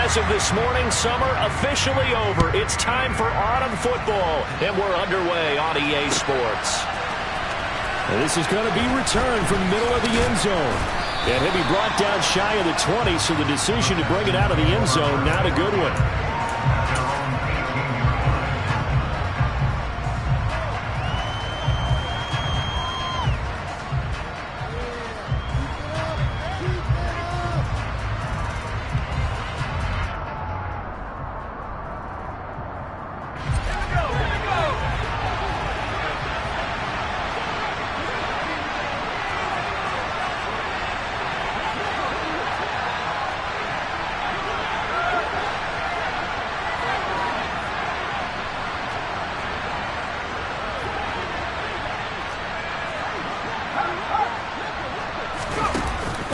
As of this morning, summer officially over. It's time for autumn football, and we're underway on EA Sports. And this is going to be returned from the middle of the end zone. And he'll be brought down shy of the 20, so the decision to bring it out of the end zone, not a good one.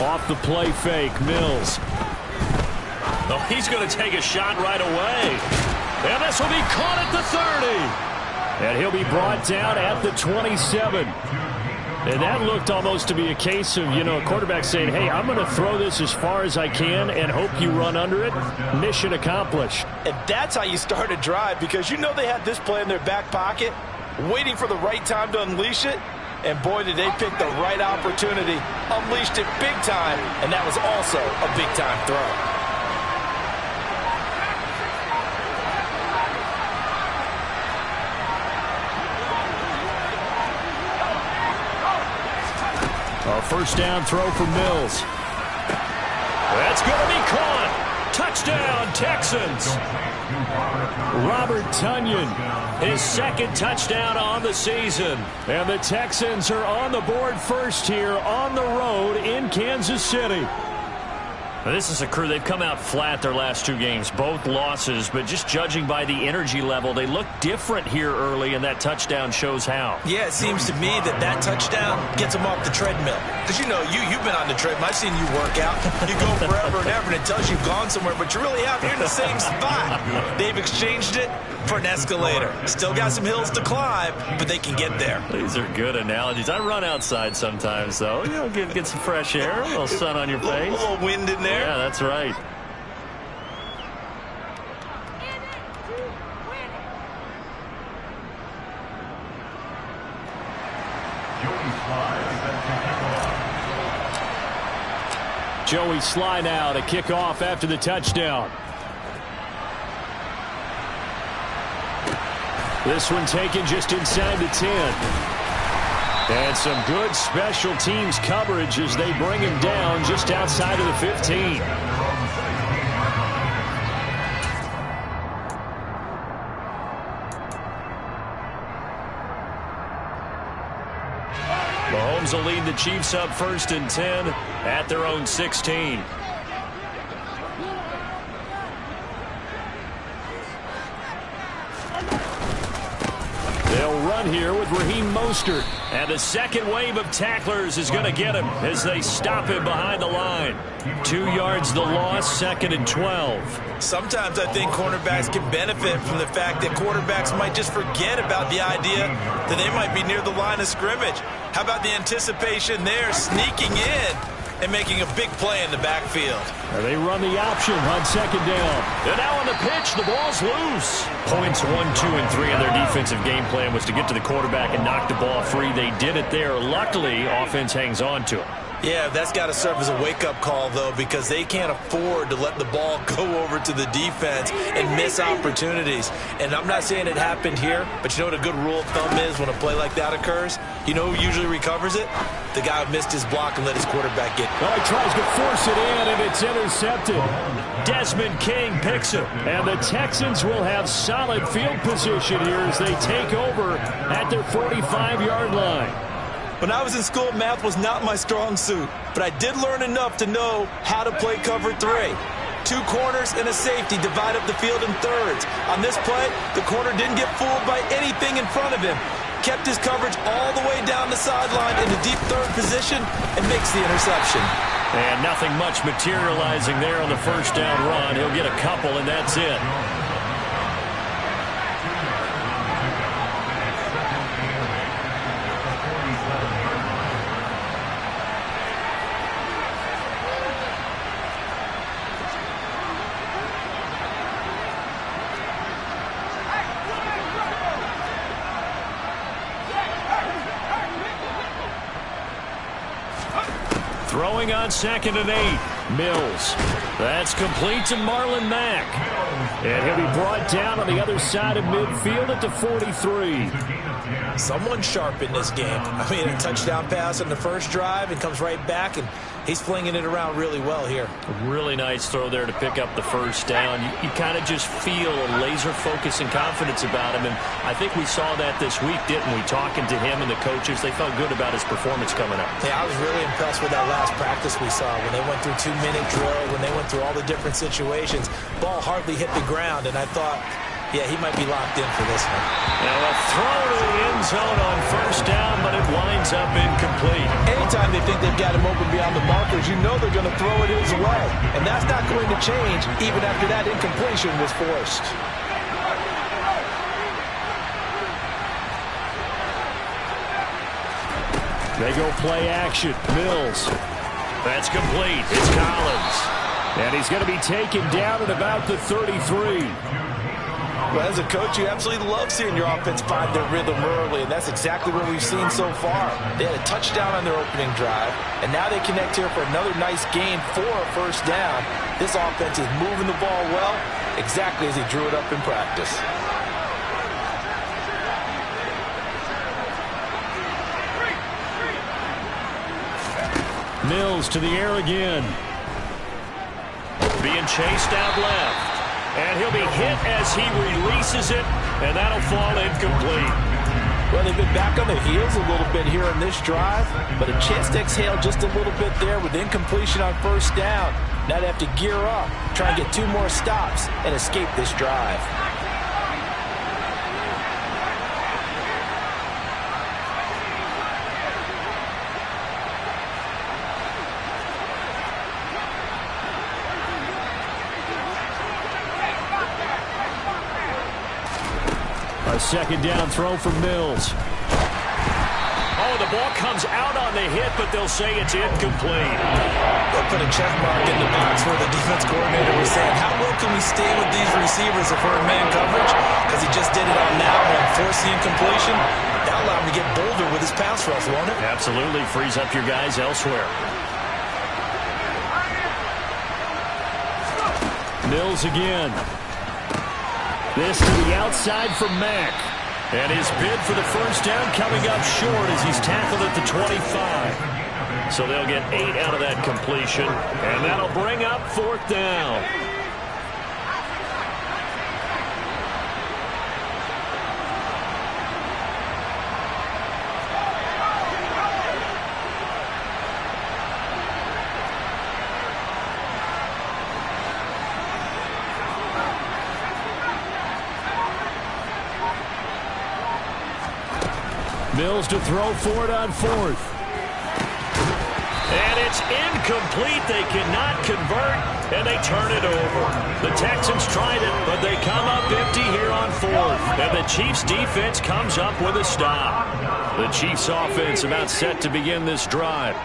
Off the play fake, Mills. Oh, he's going to take a shot right away. And this will be caught at the 30. And he'll be brought down at the 27. And that looked almost to be a case of, a quarterback saying, hey, I'm going to throw this as far as I can and hope you run under it. Mission accomplished. And that's how you start a drive, because they had this play in their back pocket, waiting for the right time to unleash it. And boy, did they pick the right opportunity. Unleashed it big time, and that was also a big-time throw. A first down throw for Mills. That's going to be caught. Touchdown, Texans. Robert Tonyan, his second touchdown on the season. And the Texans are on the board first here on the road in Kansas City. Now, this is a crew. They've come out flat their last two games, both losses, but just judging by the energy level, they look different here early, and that touchdown shows how. Yeah, it seems to me that touchdown gets them off the treadmill. Because, you've been on the treadmill. I've seen you work out. You go forever and ever, and it tells you've gone somewhere, but you're really out here in the same spot. They've exchanged it for an escalator. Still got some hills to climb, but they can get there. These are good analogies. I run outside sometimes, though. Get some fresh air, a little sun on your face. A little wind in there. Yeah, that's right. Joey Sly now to kick off after the touchdown. This one taken just inside the 10. And some good special teams coverage as they bring him down just outside of the 15. Mahomes will lead the Chiefs up 1st and 10 at their own 16. They'll run here with Raheem Mostert. And the second wave of tacklers is going to get him as they stop him behind the line. 2 yards the loss, 2nd and 12. Sometimes I think cornerbacks can benefit from the fact that quarterbacks might just forget about the idea that they might be near the line of scrimmage. How about the anticipation there, sneaking in and making a big play in the backfield? They run the option on 2nd down. And now on the pitch, the ball's loose. Points 1, 2, and 3 in their defensive game plan was to get to the quarterback and knock the ball free. They did it there. Luckily, offense hangs on to it. Yeah, that's got to serve as a wake-up call, though, because they can't afford to let the ball go over to the defense and miss opportunities. And I'm not saying it happened here, but you know what a good rule of thumb is when a play like that occurs? You know who usually recovers it? The guy who missed his block and let his quarterback get it. Well, he tries to force it in, and it's intercepted. Desmond King picks it. And the Texans will have solid field position here as they take over at their 45-yard line. When I was in school, math was not my strong suit, but I did learn enough to know how to play cover 3. 2 corners and a safety divide up the field in thirds. On this play, the corner didn't get fooled by anything in front of him. Kept his coverage all the way down the sideline in the deep third position and makes the interception. And nothing much materializing there on the first down run. He'll get a couple, and that's it. Throwing on 2nd and 8. Mills. That's complete to Marlon Mack. And he'll be brought down on the other side of midfield at the 43. Someone sharp in this game. I mean, a touchdown pass on the first drive and comes right back, and he's flinging it around really well here. A really nice throw there to pick up the first down. You kind of just feel a laser focus and confidence about him, and I think we saw that this week, didn't we? Talking to him and the coaches, they felt good about his performance coming up. Yeah, I was really impressed with that last practice we saw when they went through 2-minute drill, when they went through all the different situations. Ball hardly hit the ground, and I thought, yeah, he might be locked in for this one. Now a throw to the end zone on first down, but it winds up incomplete. Anytime they think they've got him open beyond the markers, you know they're going to throw it his way. And that's not going to change even after that incompletion was forced. They go play action. Mills. That's complete. It's Collins. And he's going to be taken down at about the 33. Well, as a coach, you absolutely love seeing your offense find their rhythm early, and that's exactly what we've seen so far. They had a touchdown on their opening drive, and now they connect here for another nice gain for a first down. This offense is moving the ball well, exactly as he drew it up in practice. Mills to the air again. Being chased out left. And he'll be hit as he releases it, and that'll fall incomplete. Well, they've been back on their heels a little bit here on this drive, but a chance to exhale just a little bit there with incompletion on first down. Now they have to gear up, try and get 2 more stops, and escape this drive. A second down throw from Mills. Oh, the ball comes out on the hit, but they'll say it's incomplete. They'll put a check mark in the box where the defense coordinator was saying, how well can we stay with these receivers if we're in man coverage? Because he just did it on that one, forced the incompletion. That'll allow him to get bolder with his pass rush, won't it? Absolutely, frees up your guys elsewhere. Mills again. This to the outside from Mack. And his bid for the first down coming up short as he's tackled at the 25. So they'll get 8 out of that completion, and that'll bring up 4th down. Mills to throw for it on 4th. And it's incomplete. They cannot convert, and they turn it over. The Texans tried it, but they come up empty here on 4th. And the Chiefs' defense comes up with a stop. The Chiefs' offense about set to begin this drive.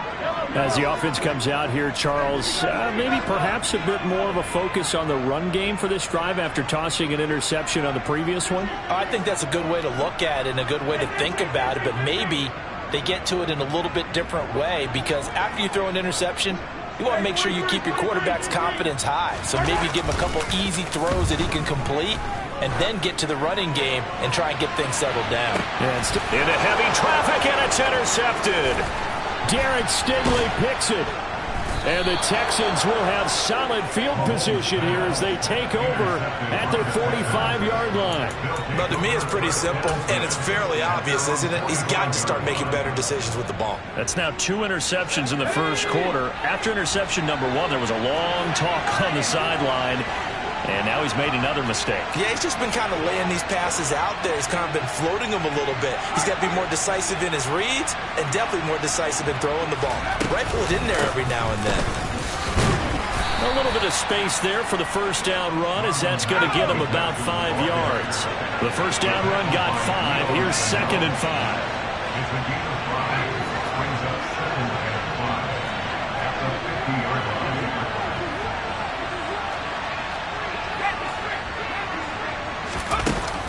As the offense comes out here, Charles, maybe perhaps a bit more of a focus on the run game for this drive after tossing an interception on the previous one? I think that's a good way to look at it and a good way to think about it, but maybe they get to it in a little bit different way, because after you throw an interception, you want to make sure you keep your quarterback's confidence high. So maybe give him a couple easy throws that he can complete, and then get to the running game and try and get things settled down. Into heavy traffic, and it's intercepted. Derek Stingley picks it. And the Texans will have solid field position here as they take over at their 45-yard line. But to me, it's pretty simple, and it's fairly obvious, isn't it? He's got to start making better decisions with the ball. That's now 2 interceptions in the first quarter. After interception number 1, there was a long talk on the sideline. And now he's made another mistake. Yeah, he's just been kind of laying these passes out there. He's kind of been floating them a little bit. He's got to be more decisive in his reads and definitely more decisive in throwing the ball. Rifle it in there every now and then. A little bit of space there for the first down run, as that's going to get him about 5 yards. The first down run got 5. Here's 2nd and 5.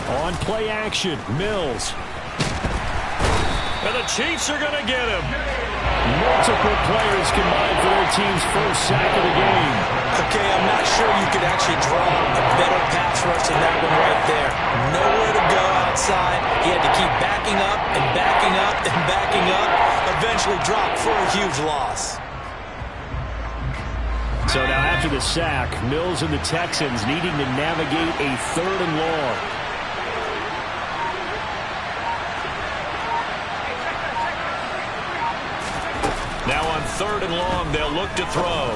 On play action, Mills. And the Chiefs are going to get him. multiple players combined for their team's first sack of the game. Okay, I'm not sure you could actually draw a better pass rush than that one right there. Nowhere to go outside. He had to keep backing up and backing up and backing up. Eventually dropped for a huge loss. So now after the sack, Mills and the Texans needing to navigate a 3rd and long. Now on 3rd and long, they'll look to throw.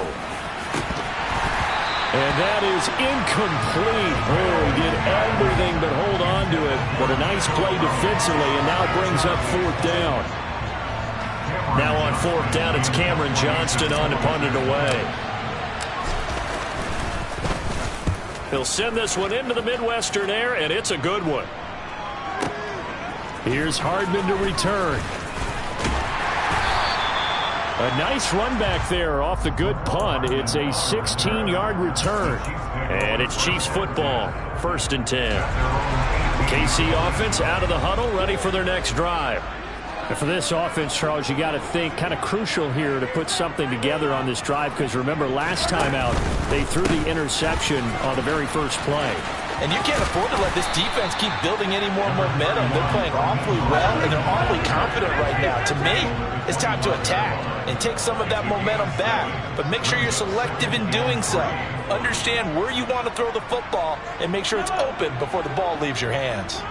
And that is incomplete. Oh, he did everything but hold on to it. But a nice play defensively, and now brings up 4th down. Now on 4th down, it's Cameron Johnston on to punt it away. He'll send this one into the Midwestern air, and it's a good one. Here's Hardman to return. A nice run back there off the good punt. It's a 16-yard return. And it's Chiefs football, 1st and 10. KC offense out of the huddle, ready for their next drive. And for this offense, Charles, you got to think kind of crucial here to put something together on this drive, because remember last time out they threw the interception on the very first play. And you can't afford to let this defense keep building any more momentum. They're playing awfully well, and they're awfully confident right now. To me, it's time to attack and take some of that momentum back. But make sure you're selective in doing so. Understand where you want to throw the football and make sure it's open before the ball leaves your hands.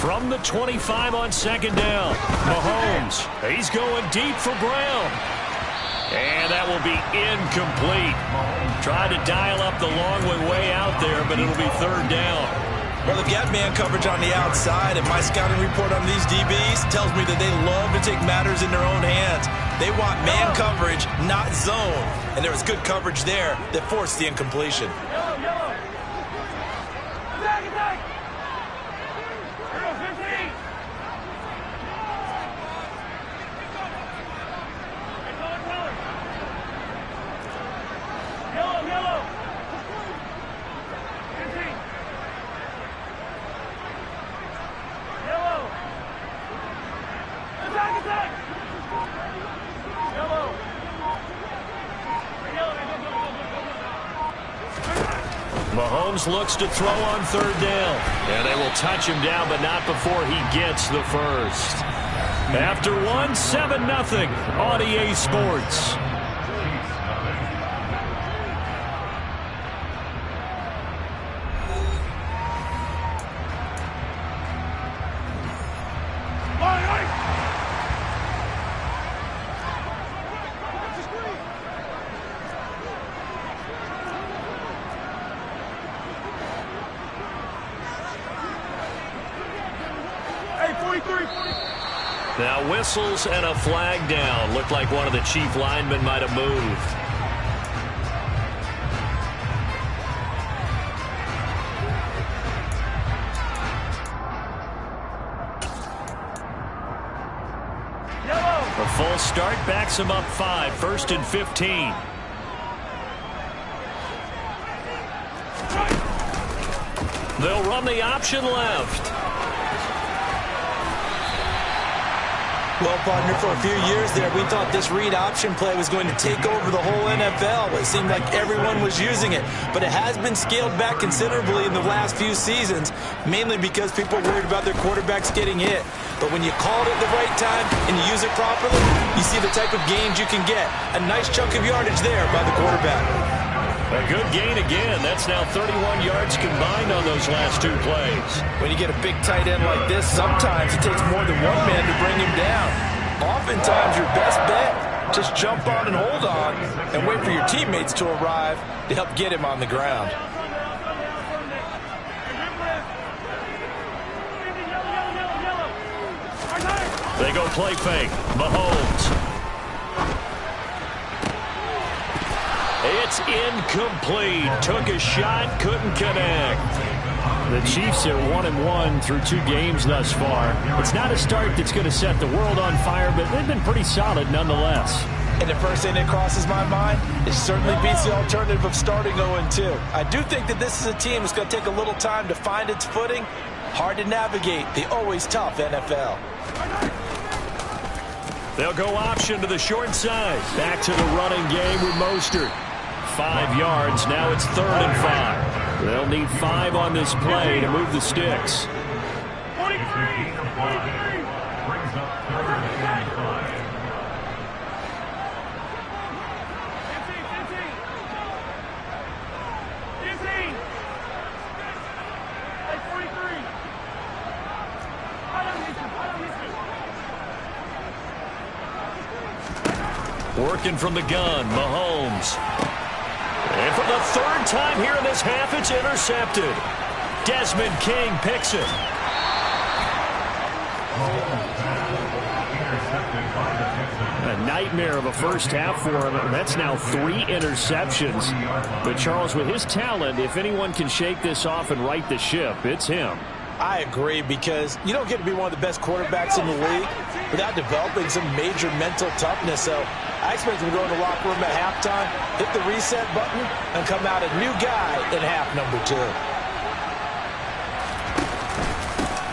From the 25 on 2nd down, Mahomes, he's going deep for Brown. And that will be incomplete. Tried to dial up the long way out there, but it'll be 3rd down. Well, they've got man coverage on the outside, and my scouting report on these DBs tells me that they love to take matters in their own hands. They want man coverage, not zone. And there was good coverage there that forced the incompletion. Mahomes looks to throw on 3rd down. And they will touch him down, but not before he gets the first. After 7-0 on EA Sports. Now whistles and a flag down. Looked like one of the Chief linemen might have moved. A full start backs him up 5, 1st and 15. They'll run the option left. Well, partner, for a few years there, we thought this read option play was going to take over the whole NFL. It seemed like everyone was using it, but it has been scaled back considerably in the last few seasons, mainly because people are worried about their quarterbacks getting hit. But when you call it at the right time and you use it properly, you see the type of gains you can get. A nice chunk of yardage there by the quarterback. A good gain again. That's now 31 yards combined on those last 2 plays. When you get a big tight end like this, sometimes it takes more than one man to bring him down. Oftentimes, your best bet, just jump on and hold on and wait for your teammates to arrive to help get him on the ground. They go play fake. Mahomes. It's incomplete. Took a shot, couldn't connect. The Chiefs are 1-1 through 2 games thus far. It's not a start that's going to set the world on fire, but they've been pretty solid nonetheless. And the first thing that crosses my mind, it certainly beats the alternative of starting 0-2. I do think that this is a team that's going to take a little time to find its footing. Hard to navigate the always tough NFL. They'll go option to the short side. Back to the running game with Mostert. 5 yards. Now it's 3rd and 5. They'll need 5 on this play to move the sticks. 43. Brings up 3rd and 5. Working from the gun, Mahomes. And for the 3rd time here in this half, it's intercepted. Desmond King picks it. A nightmare of a first half for him. That's now 3 interceptions. But Charles, with his talent, if anyone can shake this off and right the ship, it's him. I agree, because you don't get to be one of the best quarterbacks in the league without developing some major mental toughness. So I expect him to go in the locker room at halftime, hit the reset button, and come out a new guy in half number 2.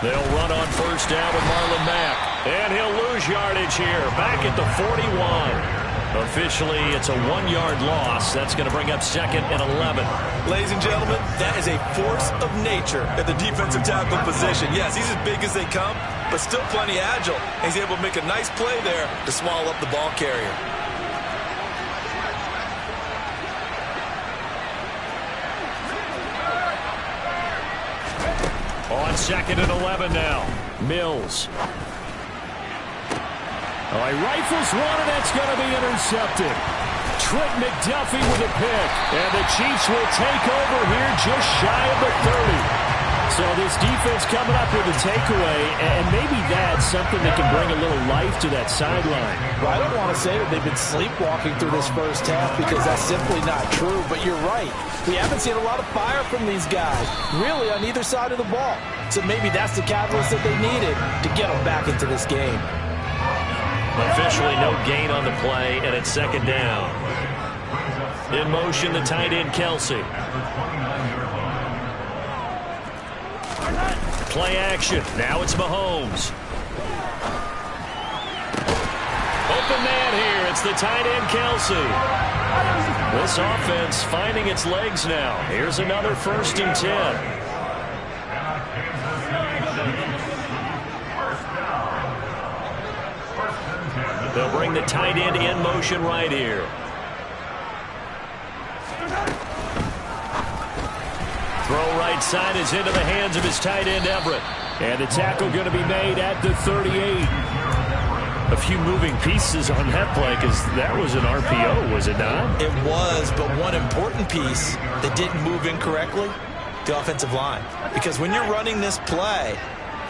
They'll run on first down with Marlon Mack. And he'll lose yardage here. Back at the 41. Officially, it's a 1-yard loss. That's going to bring up 2nd and 11. Ladies and gentlemen, that is a force of nature at the defensive tackle position. Yes, he's as big as they come, but still plenty agile. He's able to make a nice play there to swallow up the ball carrier. On 2nd and 11 now. Mills. Oh, he rifles one, and that's going to be intercepted. Trent McDuffie with a pick. And the Chiefs will take over here just shy of the 30. So this defense coming up with a takeaway, and maybe that's something that can bring a little life to that sideline. Well, I don't want to say that they've been sleepwalking through this first half, because that's simply not true. But you're right. We haven't seen a lot of fire from these guys, really, on either side of the ball. So maybe that's the catalyst that they needed to get them back into this game. Officially no gain on the play, and it's 2nd down. In motion, the tight end, Kelsey. Play action. Now it's Mahomes. Open man here. It's the tight end, Kelsey. This offense finding its legs now. Here's another 1st and 10. They'll bring the tight end in motion right here. Throw right side is into the hands of his tight end, Everett. And the tackle going to be made at the 38. A few moving pieces on that play, because that was an RPO, was it not? It was, but one important piece that didn't move incorrectly, the offensive line. Because when you're running this play,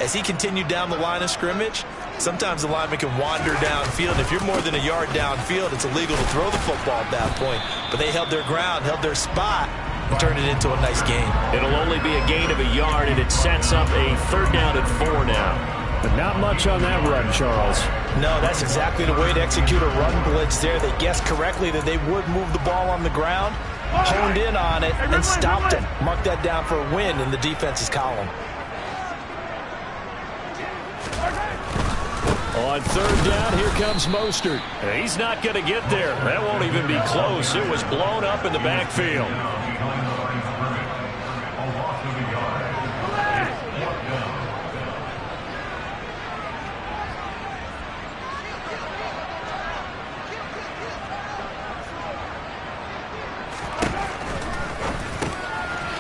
as he continued down the line of scrimmage, sometimes the lineman can wander downfield. If you're more than a yard downfield, it's illegal to throw the football at that point. But they held their ground, held their spot, and turned it into a nice game. It'll only be a gain of a yard, and it sets up a 3rd down and 4 now. But not much on that run, Charles. No, that's exactly the way to execute a run blitz there. They guessed correctly that they would move the ball on the ground, honed in on it, and stopped him. Mark that down for a win in the defense's column. On 3rd down, here comes Mostert. He's not going to get there. That won't even be close. It was blown up in the backfield.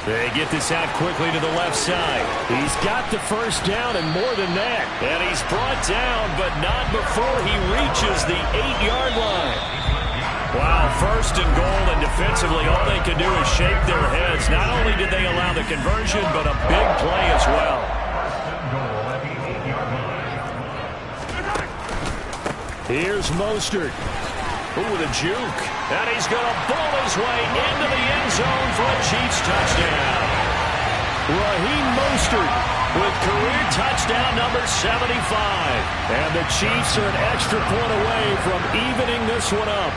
They get this out quickly to the left side. He's got the 1st down and more than that. And he's brought down, but not before he reaches the 8-yard line. Wow, 1st and goal, and defensively all they can do is shake their heads. Not only did they allow the conversion, but a big play as well. Here's Mostert. Ooh, with a juke. And he's going to ball his way into the end zone for a Chiefs touchdown. Raheem Mostert with career touchdown number 75. And the Chiefs are an extra point away from evening this one up.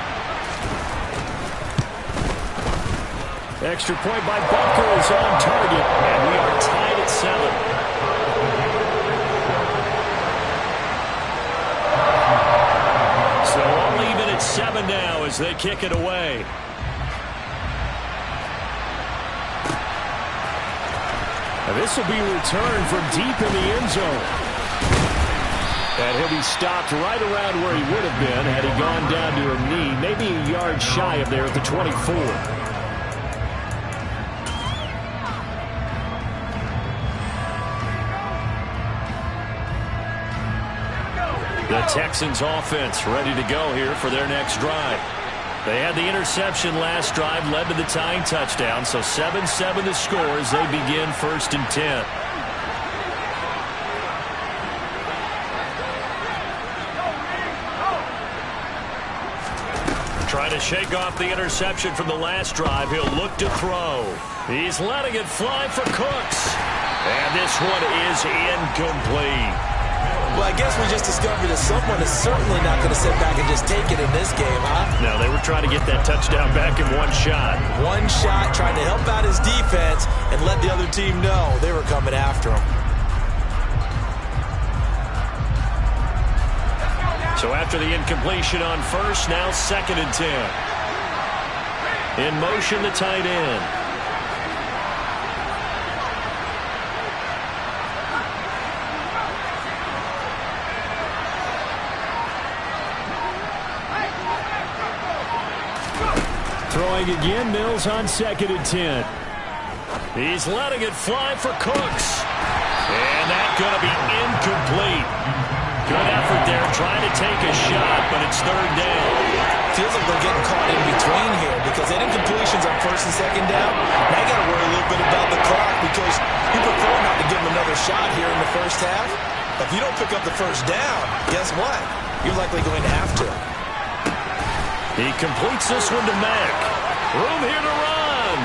Extra point by Bunker is on target, and we are tied at 7. So all even at 7 now as they kick it away. And this will be returned from deep in the end zone. And he'll be stopped right around where he would have been had he gone down to a knee, maybe a yard shy of there at the 24. The Texans offense ready to go here for their next drive. They had the interception last drive, led to the tying touchdown, so 7-7 the score as they begin 1st and 10. Trying to shake off the interception from the last drive. He'll look to throw. He's letting it fly for Cooks. And this one is incomplete. Well, I guess we just discovered that someone is certainly not going to sit back and just take it in this game, huh? No, they were trying to get that touchdown back in one shot. One shot, trying to help out his defense and let the other team know they were coming after him. So after the incompletion on first, now 2nd and 10. In motion, the tight end. Throwing again, Mills on 2nd and 10. He's letting it fly for Cooks. And that's going to be incomplete. Good effort there, trying to take a shot, but it's 3rd down. Feels like they're getting caught in between here because they had incompletions on 1st and 2nd down. Now you got to worry a little bit about the clock because you prefer not to give them another shot here in the first half. If you don't pick up the 1st down, guess what? You're likely going to have to. He completes this one to Mack. Room here to run.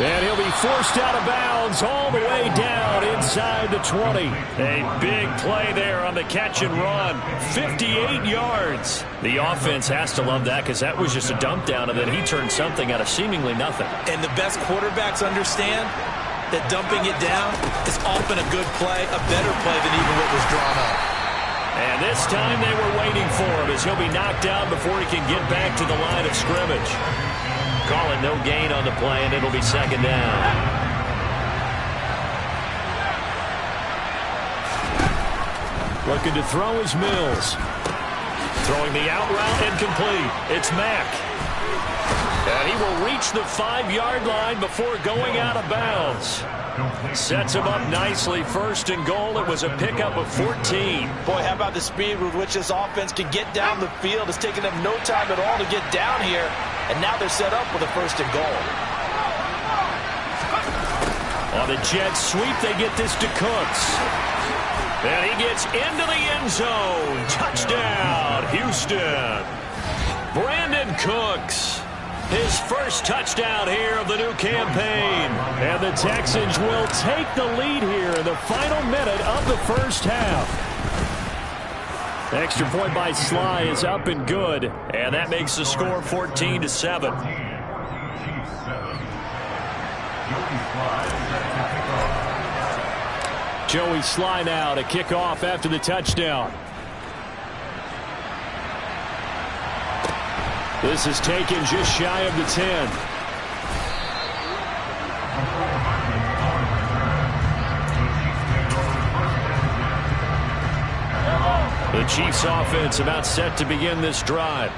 And he'll be forced out of bounds all the way down inside the 20. A big play there on the catch and run. 58 yards. The offense has to love that because that was just a dump down, and then he turned something out of seemingly nothing. And the best quarterbacks understand that dumping it down is often a good play, a better play than even what was drawn up. And this time they were waiting for him as he'll be knocked down before he can get back to the line of scrimmage. Call it no gain on the play, and it'll be 2nd down. Looking to throw is Mills. Throwing the out route incomplete. It's Mack. And he will reach the 5-yard line before going out of bounds. Sets him up nicely. 1st and goal. It was a pickup of 14. Boy, how about the speed with which this offense can get down the field? It's taken them no time at all to get down here. And now they're set up with a 1st and goal. On the jet sweep, they get this to Cooks. And he gets into the end zone. Touchdown, Houston. Brandon Cooks. His first touchdown here of the new campaign. And the Texans will take the lead here in the final minute of the first half. Extra point by Sly is up and good. And that makes the score 14-7. Joey Sly now to kick off after the touchdown. This is taken just shy of the 10. The Chiefs offense about set to begin this drive.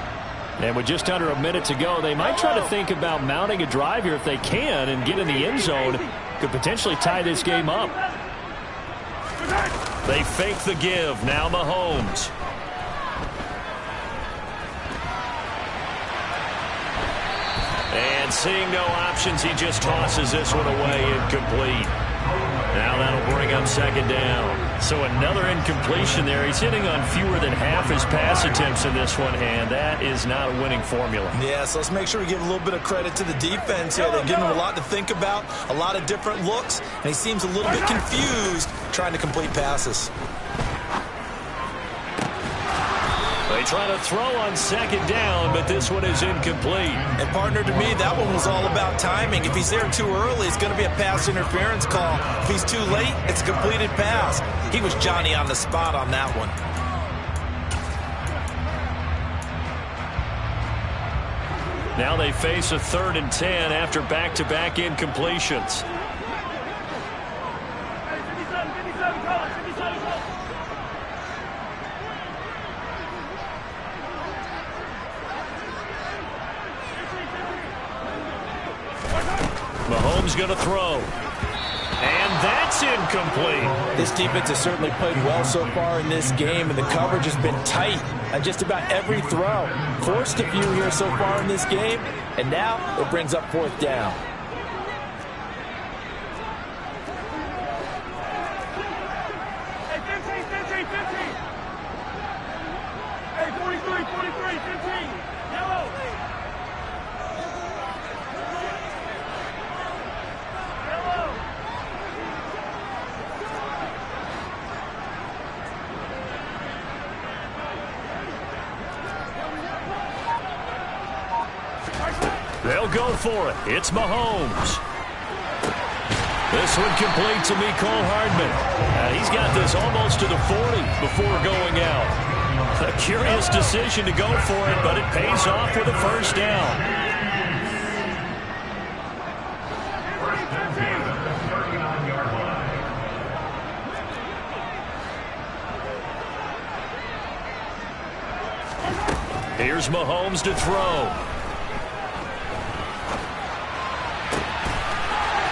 And with just under a minute to go, they might try to think about mounting a drive here if they can and get in the end zone. Could potentially tie this game up. They fake the give. Now Mahomes. And seeing no options, he just tosses this one away incomplete. Now that'll bring up second down. So another incompletion there. He's hitting on fewer than half his pass attempts in this one, and that is not a winning formula. Yeah, so let's make sure we give a little bit of credit to the defense here. They're giving him a lot to think about, a lot of different looks, and he seems a little bit confused trying to complete passes. They try to throw on second down, but this one is incomplete. And partner, to me, that one was all about timing. If he's there too early, it's going to be a pass interference call. If he's too late, it's a completed pass. He was Johnny on the spot on that one. Now they face a 3rd and 10 after back-to-back incompletions. Mahomes going to throw. And that's incomplete. This defense has certainly played well so far in this game, and the coverage has been tight on just about every throw. Forced a few here so far in this game, and now it brings up 4th down. Hey, 43, 15. Yellow. They'll go for it. It's Mahomes. This one complete to Mecole Hardman. He's got this almost to the 40 before going out. A curious decision to go for it, but it pays off with a first down. Here's Mahomes to throw.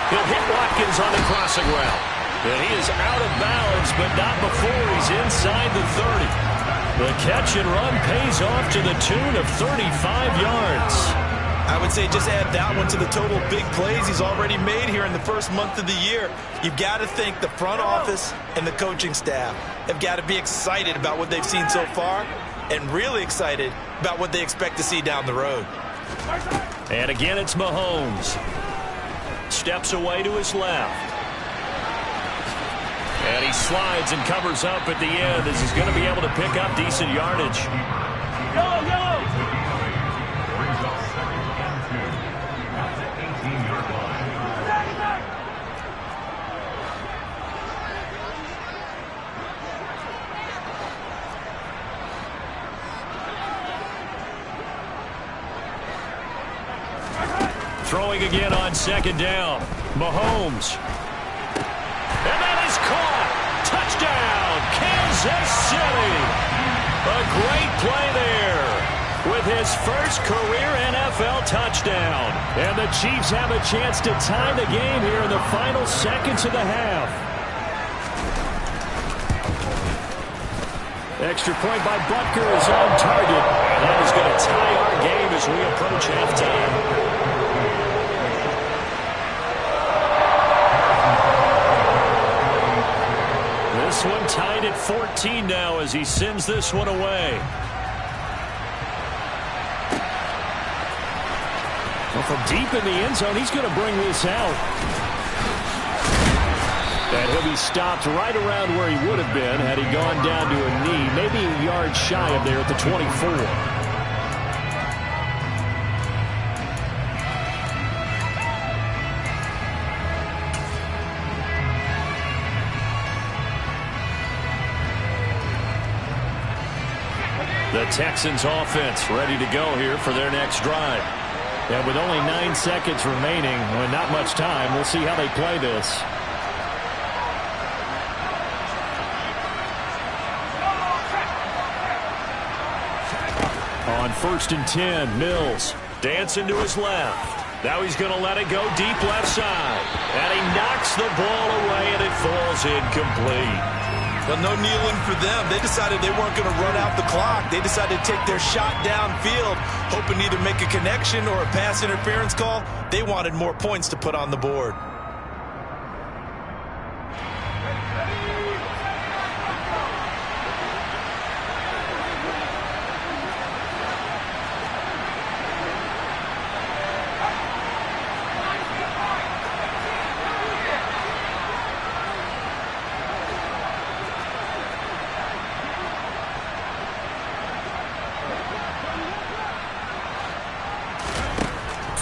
He'll hit Watkins on the crossing route. And he is out of bounds, but not before he's inside the 30. The catch and run pays off to the tune of 35 yards. I would say just add that one to the total big plays he's already made here in the first month of the year. You've got to think the front office and the coaching staff have got to be excited about what they've seen so far and really excited about what they expect to see down the road. And again, it's Mahomes. Steps away to his left. And he slides and covers up at the end as he's going to be able to pick up decent yardage. Yellow. Brings up 2nd and 2 at the 18-yard line. Throwing again on second down. Mahomes. And that is caught. Touchdown, Kansas City. A great play there with his first career NFL touchdown. And the Chiefs have a chance to tie the game here in the final seconds of the half. Extra point by Butker is on target. And that is going to tie our game as we approach halftime. This one tied at 14 now as he sends this one away. Well, from deep in the end zone, he's going to bring this out. And he'll be stopped right around where he would have been had he gone down to a knee, maybe a yard shy of there at the 24. The Texans offense ready to go here for their next drive. And with only 9 seconds remaining, and not much time, we'll see how they play this. On 1st and 10, Mills dancing to his left. Now he's going to let it go deep left side. And he knocks the ball away, and it falls incomplete. Well, no kneeling for them. They decided they weren't going to run out the clock. They decided to take their shot downfield, hoping to either make a connection or a pass interference call. They wanted more points to put on the board.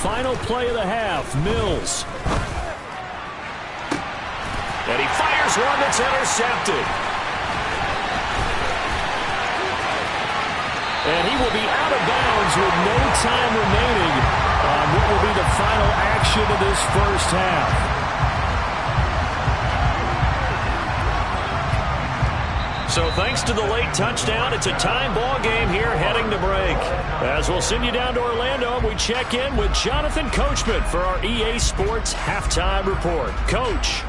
final play of the half. Mills. And he fires one that's intercepted. And he will be out of bounds with no time remaining on what will be the final action of this first half. So thanks to the late touchdown, it's a time ball game here heading to break. As we'll send you down to Orlando, we check in with Jonathan Coachman for our EA Sports Halftime Report. Coach.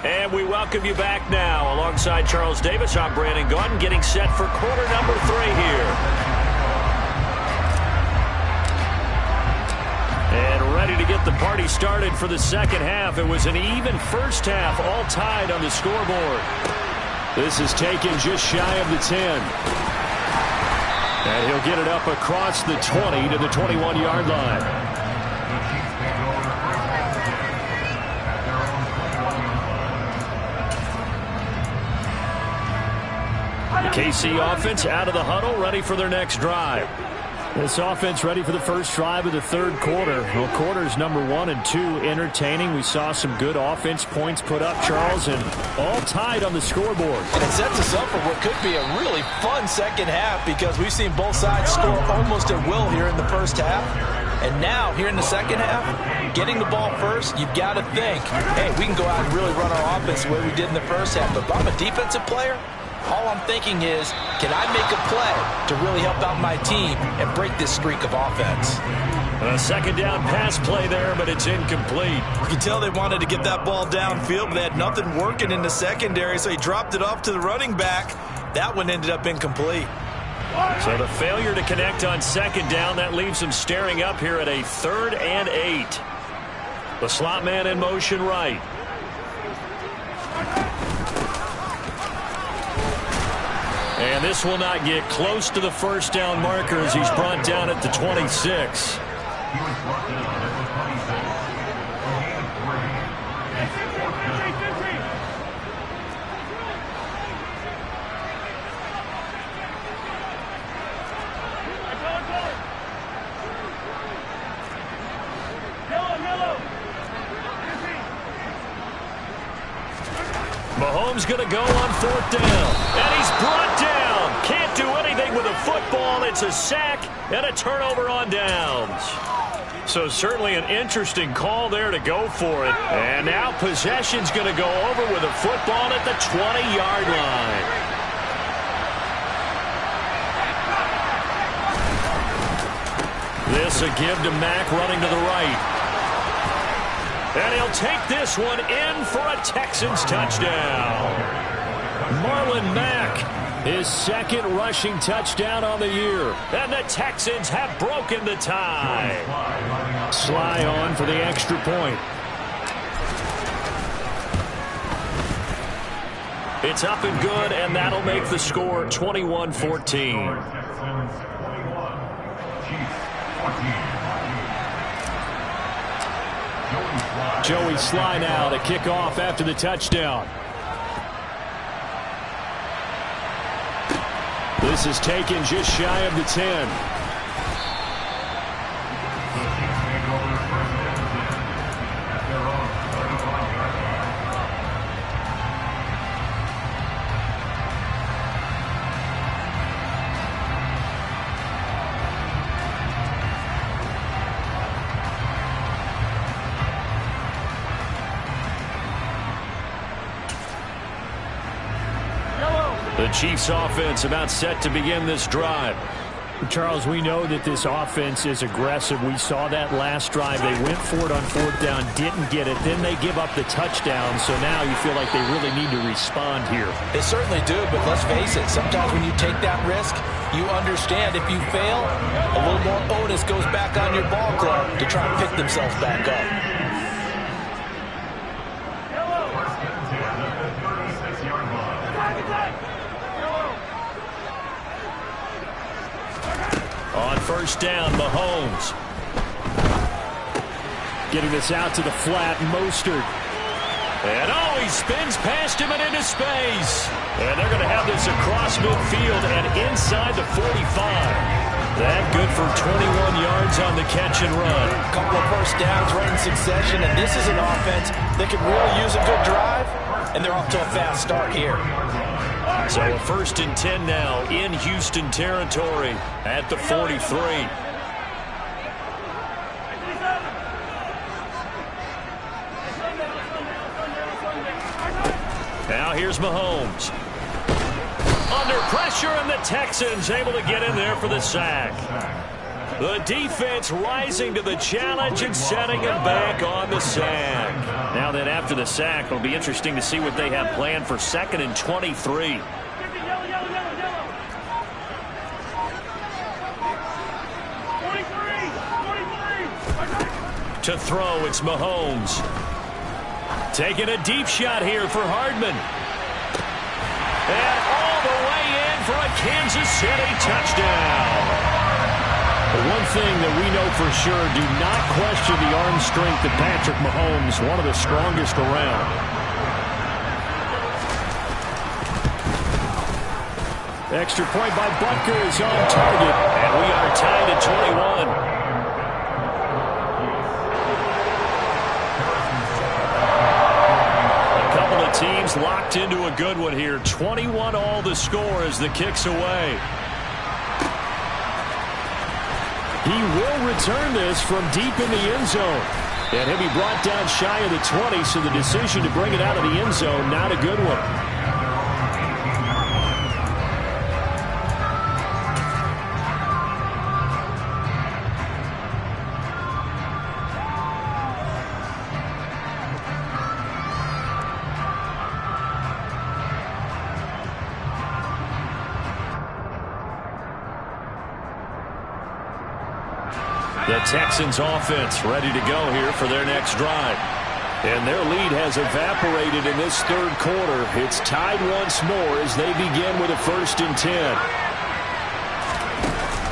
And we welcome you back now. Alongside Charles Davis, I'm Brandon Gaudin, getting set for quarter number 3 here. And ready to get the party started for the second half. It was an even first half, all tied on the scoreboard. This is taken just shy of the 10. And he'll get it up across the 20 to the 21-yard line. The KC offense out of the huddle, ready for their next drive. This offense ready for the first drive of the third quarter. Well, quarters number 1 and 2 entertaining. We saw some good offense points put up, Charles, and all tied on the scoreboard. And it sets us up for what could be a really fun second half because we've seen both sides score almost at will here in the first half. And now, here in the second half, getting the ball first, you've got to think, hey, we can go out and really run our offense the way we did in the first half. But if I'm a defensive player, all I'm thinking is, can I make a play to really help out my team and break this streak of offense? A second down pass play there, but it's incomplete. You can tell they wanted to get that ball downfield, but they had nothing working in the secondary, so he dropped it off to the running back. That one ended up incomplete. So the failure to connect on second down, that leaves him staring up here at a 3rd and 8. The slot man in motion right. And this will not get close to the first down marker as he's brought down at the 26. Mahomes going to go on 4th down. And he's brought down. Can't do anything with a football. It's a sack and a turnover on downs. So certainly an interesting call there to go for it. And now possession's going to go over with a football at the 20-yard line. This a give to Mack running to the right. And he'll take this one in for a Texans touchdown. Marlon Mack, his second rushing touchdown on the year. And the Texans have broken the tie. Sly on for the extra point. It's up and good, and that'll make the score 21-14. Joey Sly now to kick off after the touchdown. This is taken just shy of the 10. The Chiefs offense about set to begin this drive. Charles, we know that this offense is aggressive. We saw that last drive. They went for it on 4th down, didn't get it. Then they give up the touchdown. So now you feel like they really need to respond here. They certainly do, but let's face it. Sometimes when you take that risk, you understand if you fail, a little more onus goes back on your ball club to try and pick themselves back up. On first down, Mahomes. Getting this out to the flat, Mostert. And he spins past him and into space. And they're going to have this across midfield and inside the 45. That good for 21 yards on the catch and run. A couple of first downs right in succession, and this is an offense that could really use a good drive, and they're off to a fast start here. So a 1st and 10 now in Houston territory at the 43. Now here's Mahomes. Under pressure, and the Texans able to get in there for the sack. The defense rising to the challenge and setting him back on the sack. Now then, after the sack, it'll be interesting to see what they have planned for 2nd and 23. To throw, it's Mahomes. Taking a deep shot here for Hardman. And all the way in for a Kansas City touchdown. The one thing that we know for sure, do not question the arm strength of Patrick Mahomes, one of the strongest around. Extra point by Butker is on target. And we are tied at 21. Teams locked into a good one here. 21 all the score as the kick's away. He will return this from deep in the end zone. And he'll be brought down shy of the 20, so the decision to bring it out of the end zone, not a good one. The Texans offense ready to go here for their next drive. And their lead has evaporated in this third quarter. It's tied once more as they begin with a 1st and 10.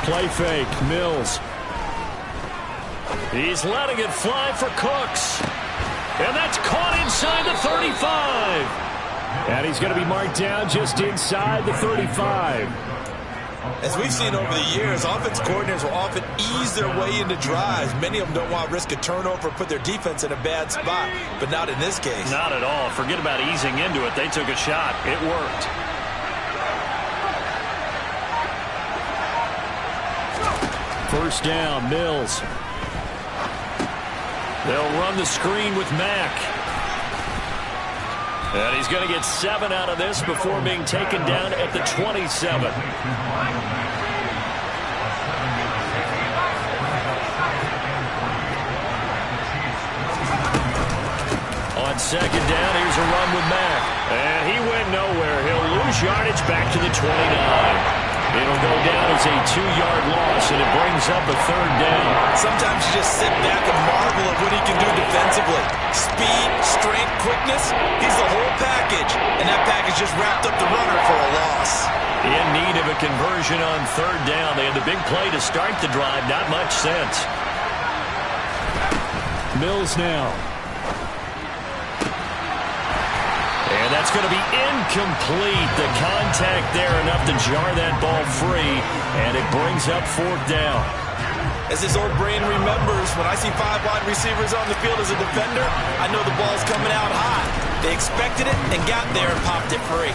Play fake, Mills. He's letting it fly for Cooks. And that's caught inside the 35. And he's going to be marked down just inside the 35. As we've seen over the years, offense coordinators will often ease their way into drives. Many of them don't want to risk a turnover or put their defense in a bad spot, but not in this case. Not at all. Forget about easing into it. They took a shot. It worked. First down, Mills. They'll run the screen with Mack. And he's going to get 7 out of this before being taken down at the 27. On 2nd down, here's a run with Mack. And he went nowhere. He'll lose yardage back to the 29. It'll go down as a 2-yard loss, and it brings up a 3rd down. Sometimes you just sit back and marvel at what he can do defensively. Speed, strength, quickness, he's the whole package. And that package just wrapped up the runner for a loss. In need of a conversion on 3rd down. They had the big play to start the drive. Not much sense. Mills now. And that's going to be incomplete. The contact there enough to jar that ball free. And it brings up 4th down. As his old brain remembers, when I see 5 wide receivers on the field as a defender, I know the ball's coming out hot. They expected it and got there and popped it free.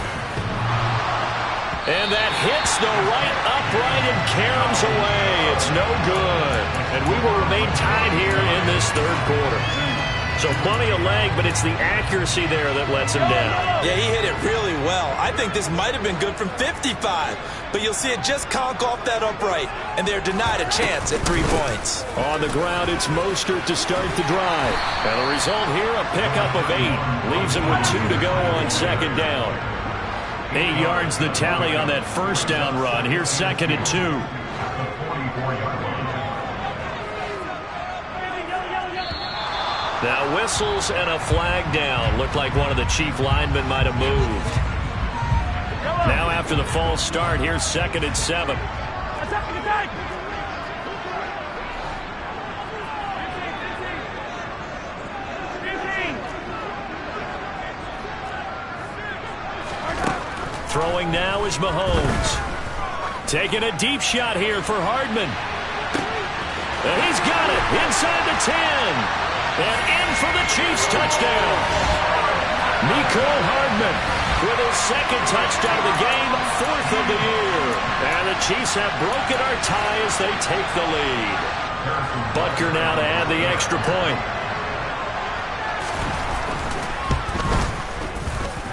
And that hits the right upright and caroms away. It's no good. And we will remain tied here in this 3rd quarter. So plenty of leg, but it's the accuracy there that lets him down. Yeah, he hit it really well. I think this might have been good from 55, but you'll see it just conk off that upright, and they're denied a chance at 3 points. On the ground, it's Mostert to start the drive. And the result here, a pickup of 8. Leaves him with 2 to go on 2nd down. 8 yards the tally on that 1st down run. Here's 2nd and 2. Now whistles and a flag down. Looked like one of the chief linemen might have moved. Now after the false start, here's 2nd and 7. Throwing now is Mahomes. Taking a deep shot here for Hardman. And he's got it inside the 10. And in for the Chiefs touchdown. Nico Hardman with his second touchdown of the game, 4th of the year. And the Chiefs have broken our tie as they take the lead. Butker now to add the extra point.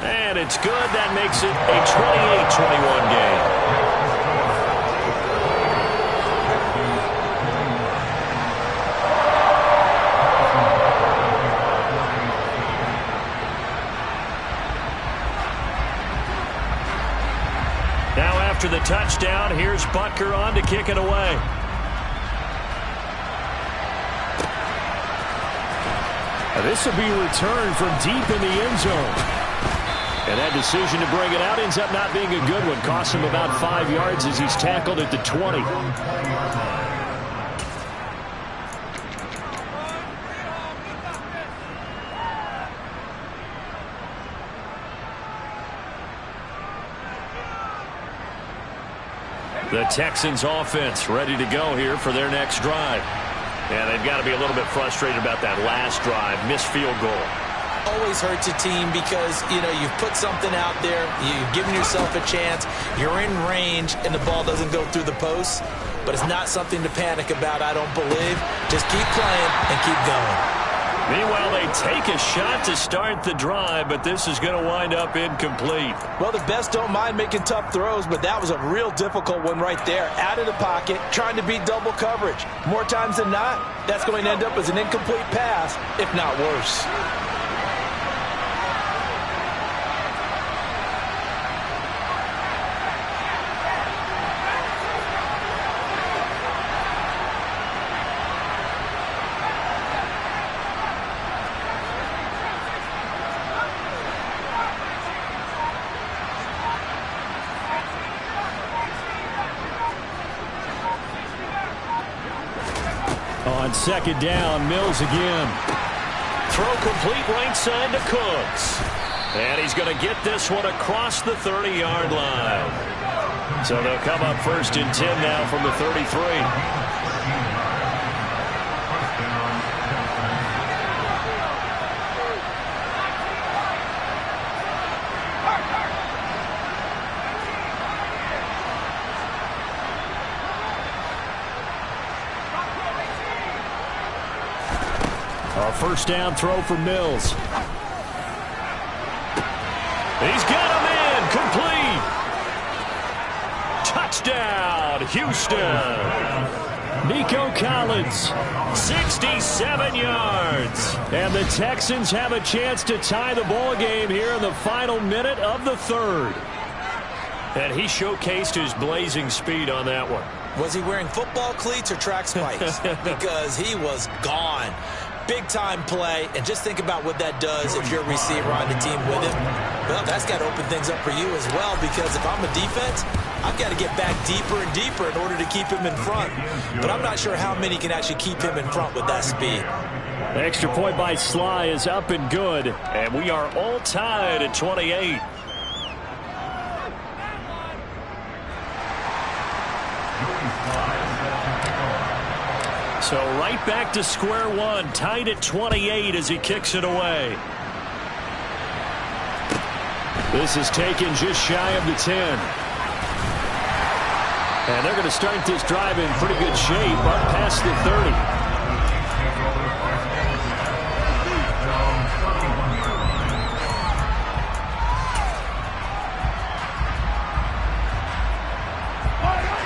And it's good. That makes it a 28-21 game. Now after the touchdown, here's Butker on to kick it away. This will be returned from deep in the end zone. And that decision to bring it out ends up not being a good one. Costs him about 5 yards as he's tackled at the 20. The Texans offense ready to go here for their next drive. And they've got to be a little bit frustrated about that last drive. Missed field goal. Always hurts a team because, you've put something out there. You've given yourself a chance. You're in range, and the ball doesn't go through the post. But it's not something to panic about, I don't believe. Just keep playing and keep going. Meanwhile, they take a shot to start the drive, but this is going to wind up incomplete. Well, the best don't mind making tough throws, but that was a real difficult one right there. Out of the pocket, trying to beat double coverage. More times than not, that's going to end up as an incomplete pass, if not worse. On second down, Mills again. Throw complete right side to Cooks. And he's going to get this one across the 30-yard line. So they'll come up 1st and 10 now from the 33. First down throw for Mills. He's got him in. Complete. Touchdown, Houston. Nico Collins, 67 yards. And the Texans have a chance to tie the ball game here in the final minute of the 3rd. And he showcased his blazing speed on that one. Was he wearing football cleats or track spikes? Because he was gone. Big-time play, and just think about what that does if you're a receiver on the team with him. Well, that's got to open things up for you as well, because if I'm a defense, I've got to get back deeper and deeper in order to keep him in front. But I'm not sure how many can actually keep him in front with that speed. The extra point by Sly is up and good, and we are all tied at 28. So right back to square one, tied at 28 as he kicks it away. This is taken just shy of the 10. And they're going to start this drive in pretty good shape, up past the 30.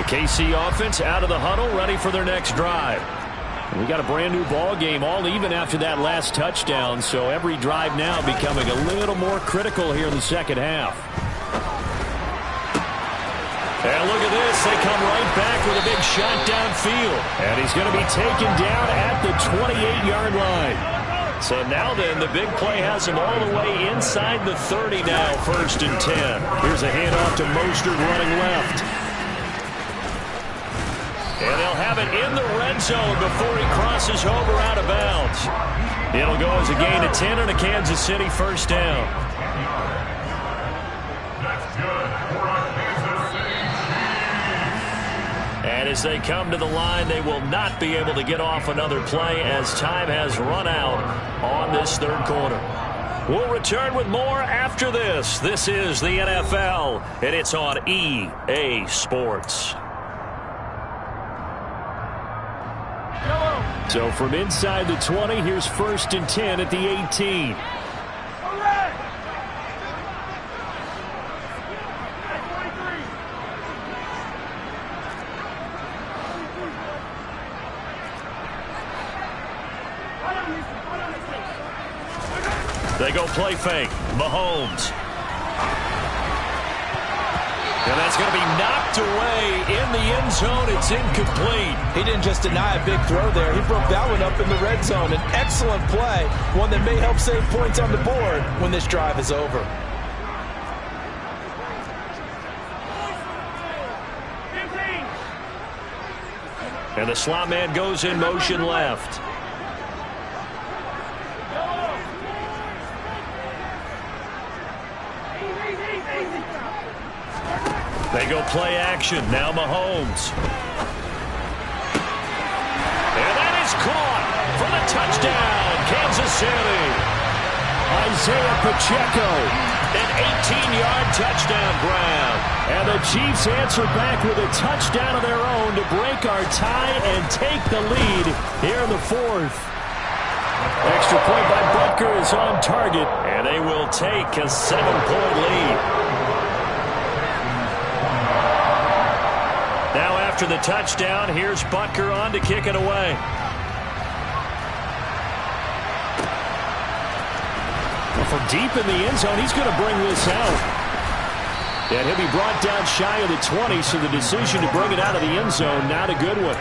The KC offense out of the huddle, ready for their next drive. We got a brand new ball game, all even after that last touchdown, so every drive now becoming a little more critical here in the second half. And look at this, they come right back with a big shot downfield. And he's going to be taken down at the 28-yard line. So now then, the big play has him all the way inside the 30 now, 1st and 10. Here's a handoff to Mostert running left. And they'll have it in the red zone before he crosses over out of bounds. It'll go as a gain of 10 and a Kansas City first down. That's good. And as they come to the line, they will not be able to get off another play as time has run out on this third quarter. We'll return with more after this. This is the NFL, and it's on EA Sports. So from inside the 20, here's 1st and 10 at the 18. They go play fake. Mahomes. And that's going to be knocked away in the end zone. It's incomplete. He didn't just deny a big throw there. He broke that one up in the red zone. An excellent play, one that may help save points on the board when this drive is over. And the slot man goes in motion left. They go play action. Now Mahomes. And that is caught for the touchdown, Kansas City. Isaiah Pacheco. An 18-yard touchdown grab. And the Chiefs answer back with a touchdown of their own to break our tie and take the lead here in the 4th. Extra point by Butker is on target. And they will take a 7-point lead. Now after the touchdown, here's Butker on to kick it away. From deep in the end zone, he's going to bring this out. And he'll be brought down shy of the 20, so the decision to bring it out of the end zone, not a good one.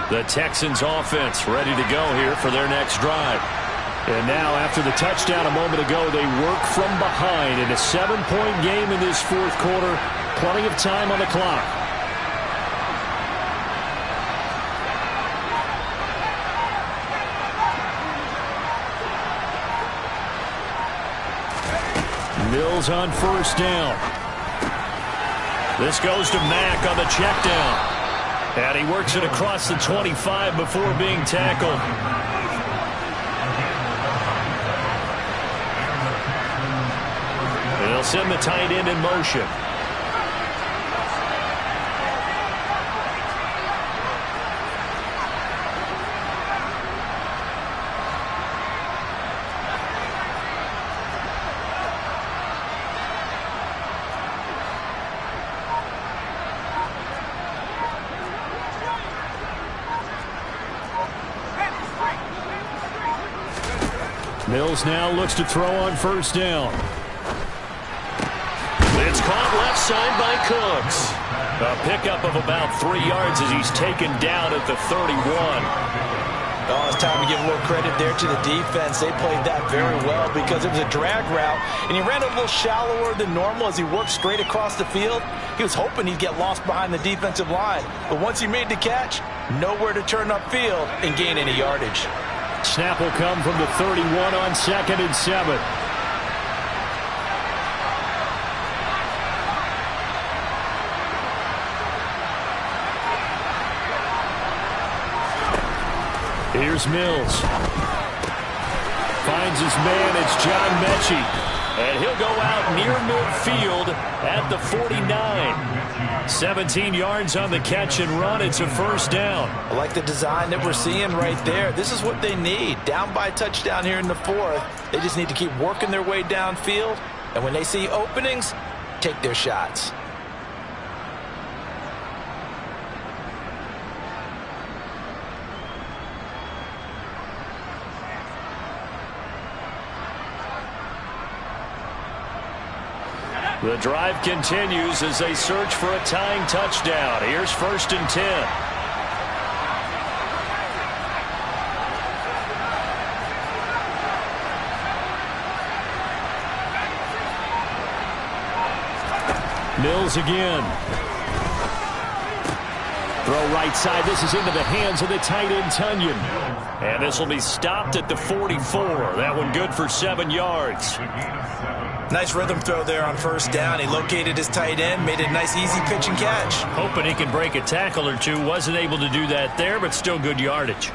The Texans offense ready to go here for their next drive. And now after the touchdown a moment ago, they work from behind in a 7-point game in this 4th quarter. Plenty of time on the clock. Mills on 1st down. This goes to Mack on the check down. And he works it across the 25 before being tackled. And they'll send the tight end in motion. Mills now looks to throw on 1st down. It's caught left side by Cooks. A pickup of about 3 yards as he's taken down at the 31. Oh, it's time to give a little credit there to the defense. They played that very well because it was a drag route, and he ran a little shallower than normal as he worked straight across the field. He was hoping he'd get lost behind the defensive line, but once he made the catch, nowhere to turn upfield and gain any yardage. Snap will come from the 31 on 2nd and 7. Here's Mills. Finds his man. It's John Mechie. And he'll go out near midfield at the 49. 17 yards on the catch and run. It's a 1st down. I like the design that we're seeing right there. This is what they need. Down by a touchdown here in the 4th. They just need to keep working their way downfield. And when they see openings, take their shots. The drive continues as they search for a tying touchdown. Here's 1st and 10. Mills again. Throw right side. This is into the hands of the tight end, Tunyon. And this will be stopped at the 44. That one good for 7 yards. Nice rhythm throw there on first down. He located his tight end, made a nice easy pitch and catch. Hoping he can break a tackle or two. Wasn't able to do that there, but still good yardage.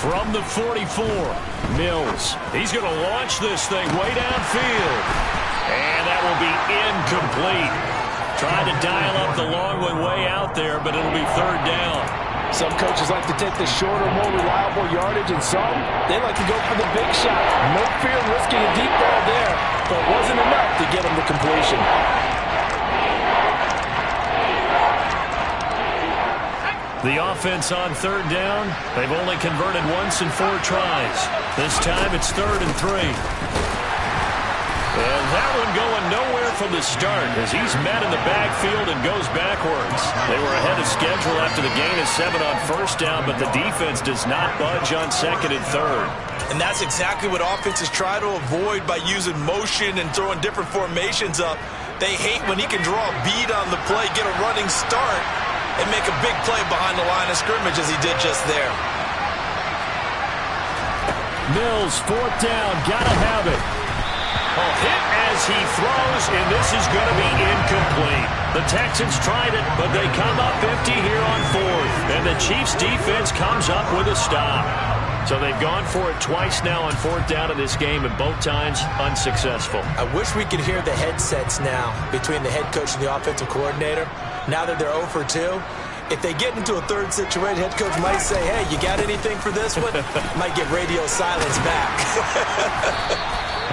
From the 44, Mills. He's going to launch this thing way downfield. And that will be incomplete. Tried to dial up the long one way out there, but it'll be third down. Some coaches like to take the shorter, more reliable yardage, and some, they like to go for the big shot. No fear in risking a deep ball there, but it wasn't enough to get him to completion. The offense on third down, they've only converted once in 4 tries. This time it's 3rd and 3. And that one going nowhere from the start as he's met in the backfield and goes backwards. They were ahead of schedule after the gain of 7 on first down, but the defense does not budge on 2nd and 3rd. And that's exactly what offenses try to avoid by using motion and throwing different formations up. They hate when he can draw a bead on the play, get a running start, and make a big play behind the line of scrimmage as he did just there. Mills, 4th down, gotta have it. A hit as he throws, and this is going to be incomplete. The Texans tried it, but they come up empty here on 4th. And the Chiefs' defense comes up with a stop. So they've gone for it twice now on 4th down in this game, and both times unsuccessful. I wish we could hear the headsets now between the head coach and the offensive coordinator. Now that they're 0 for 2, if they get into a third situation, head coach might say, hey, you got anything for this one? Might get radio silence back.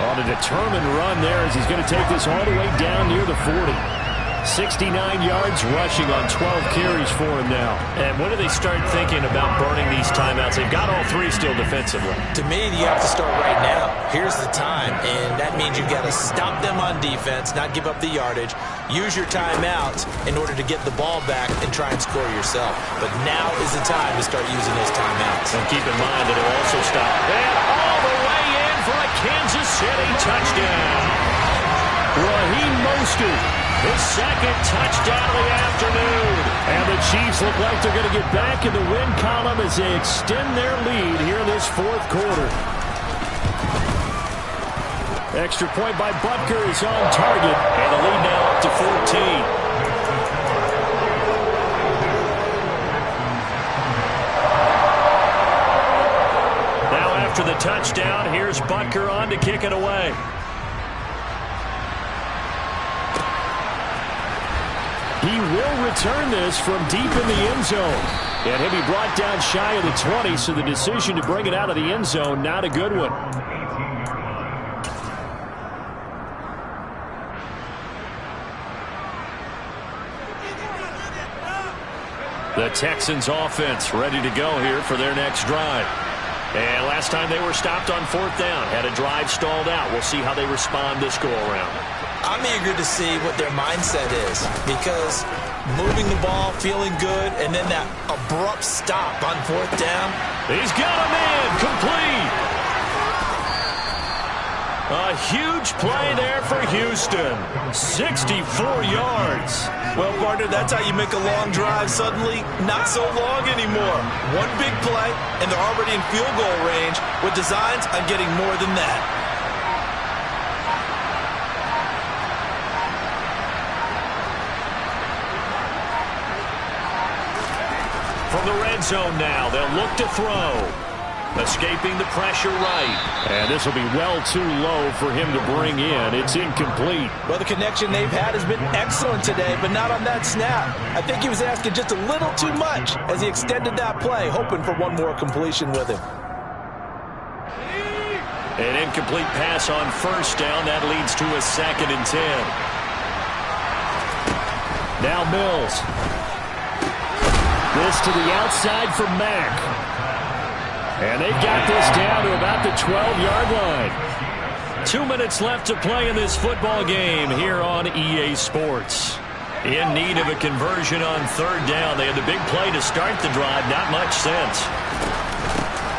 On a determined run there as he's going to take this all the way down near the 40. 69 yards rushing on 12 carries for him now. And when do they start thinking about burning these timeouts? They've got all 3 still defensively. To me, you have to start right now. Here's the time, and that means you've got to stop them on defense, not give up the yardage, use your timeouts in order to get the ball back and try and score yourself. But now is the time to start using those timeouts. And keep in mind that it'll also stop. And all the way in for a Kansas City touchdown. Raheem Mostert. His 2nd touchdown of the afternoon. And the Chiefs look like they're going to get back in the win column as they extend their lead here in this 4th quarter. Extra point by Butker is on target. And the lead now up to 14. Now after the touchdown, here's Butker on to kick it away. He will return this from deep in the end zone. And he'll be brought down shy of the 20, so the decision to bring it out of the end zone, not a good one. The Texans offense ready to go here for their next drive. And last time they were stopped on 4th down, had a drive stalled out. We'll see how they respond this go-around. I'm eager to see what their mindset is because moving the ball, feeling good, and then that abrupt stop on 4th down. He's got him in, complete. A huge play there for Houston. 64 yards. Well, partner, that's how you make a long drive suddenly not so long anymore. One big play, and they're already in field goal range with designs on getting more than that. From the red zone now, they'll look to throw. Escaping the pressure right. And this will be well too low for him to bring in. It's incomplete. Well, the connection they've had has been excellent today, but not on that snap. I think he was asking just a little too much as he extended that play, hoping for one more completion with him. An incomplete pass on first down. That leads to a 2nd and 10. Now Mills. This to the outside for Mack. And they've got this down to about the 12-yard line. 2 minutes left to play in this football game here on EA Sports. In need of a conversion on third down. They had the big play to start the drive. Not much sense.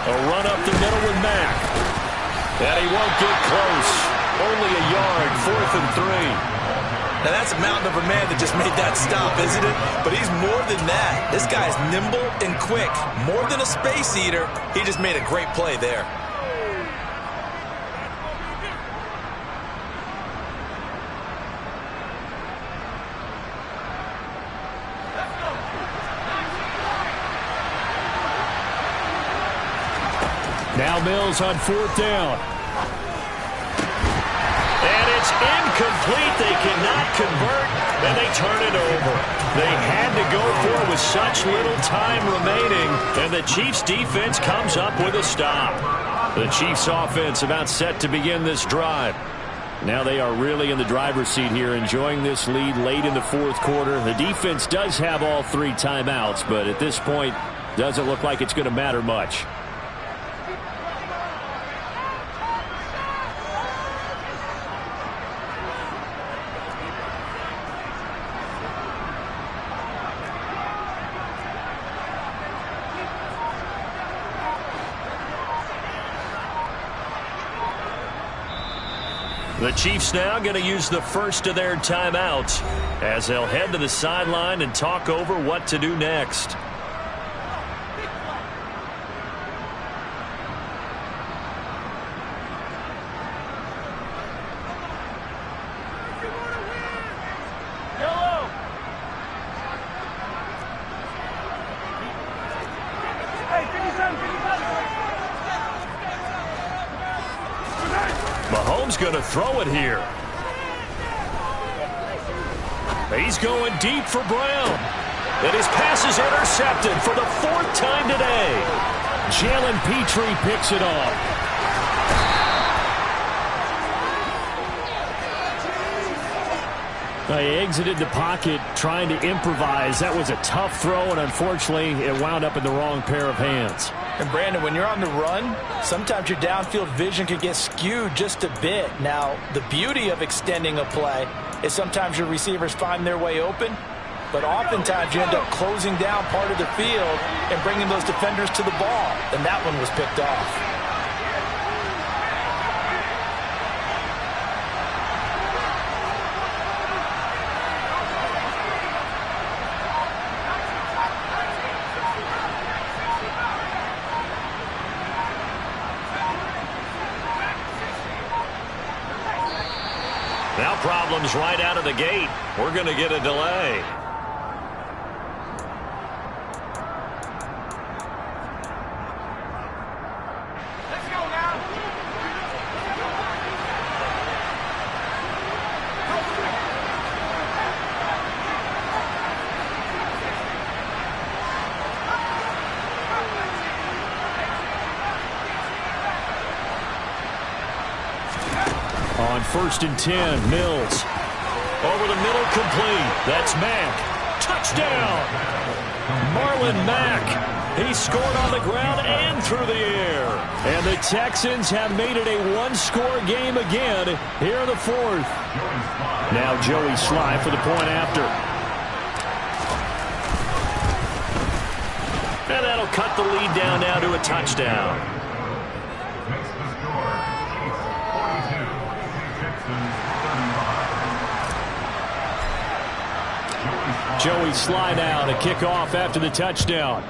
A run up the middle with Mack. And he won't get close. Only a yard, 4th and 3. Now that's a mountain of a man that just made that stop, isn't it? But he's more than that. This guy's nimble and quick. More than a space eater. He just made a great play there. Now Mills on 4th down. And it's incomplete. They cannot convert, and they turn it over. They had to go for it with such little time remaining, and the Chiefs' defense comes up with a stop. The Chiefs' offense about set to begin this drive. Now they are really in the driver's seat here, enjoying this lead late in the 4th quarter. The defense does have all 3 timeouts, but at this point, doesn't look like it's going to matter much. The Chiefs now going to use the first of their timeouts as they'll head to the sideline and talk over what to do next. Mahomes going to throw it here. He's going deep for Brown. And his pass is intercepted for the 4th time today. Jalen Petrie picks it off. They exited the pocket trying to improvise. That was a tough throw, and unfortunately, it wound up in the wrong pair of hands. And Brandon, when you're on the run, sometimes your downfield vision can get skewed just a bit. Now, the beauty of extending a play is sometimes your receivers find their way open, but oftentimes you end up closing down part of the field and bringing those defenders to the ball, and that one was picked off. Now problems right out of the gate. We're going to get a delay. Let's go now. On 1st and 10, Mills. Over the middle, complete. That's Mack. Touchdown! Marlon Mack. He scored on the ground and through the air. And the Texans have made it a one-score game again here in the 4th. Now Joey Sly for the point after. And that'll cut the lead down now to a touchdown. Joey Sly now to kick off after the touchdown.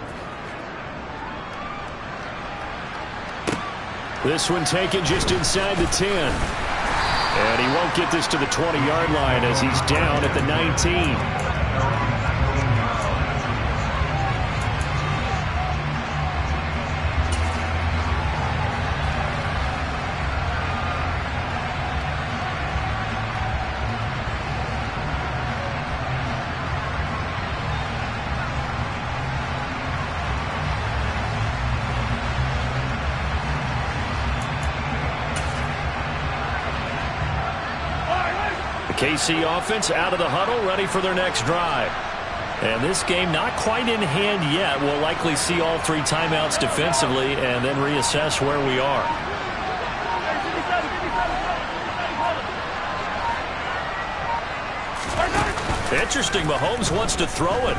This one taken just inside the 10. And he won't get this to the 20-yard line as he's down at the 19. KC offense out of the huddle, ready for their next drive. And this game not quite in hand yet. We'll likely see all 3 timeouts defensively and then reassess where we are. Interesting. Mahomes wants to throw it.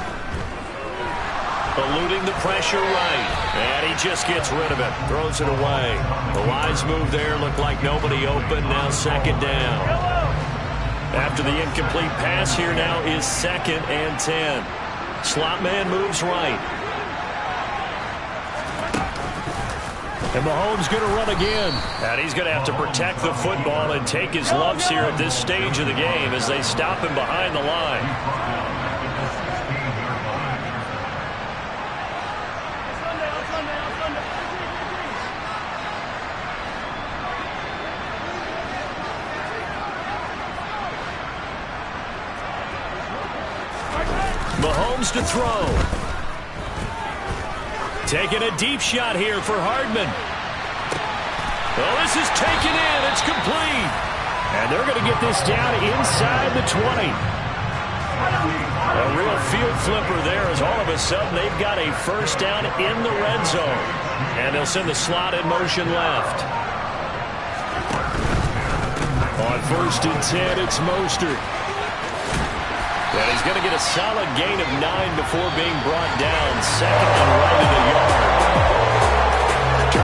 Eluding the pressure right. And he just gets rid of it. Throws it away. The wise move there. Looked like nobody open. Now 2nd down. After the incomplete pass, here now is 2nd and 10. Slot man moves right. And Mahomes going to run again. And he's going to have to protect the football and take his lumps here at this stage of the game as they stop him behind the line. Mahomes to throw. Taking a deep shot here for Hardman. Oh, this is taken in. It's complete. And they're going to get this down inside the 20. A real field flipper there as all of a sudden they've got a 1st down in the red zone. And they'll send the slot in motion left. On 1st and 10, it's Mostert. And he's going to get a solid gain of 9 before being brought down. 2nd and right of the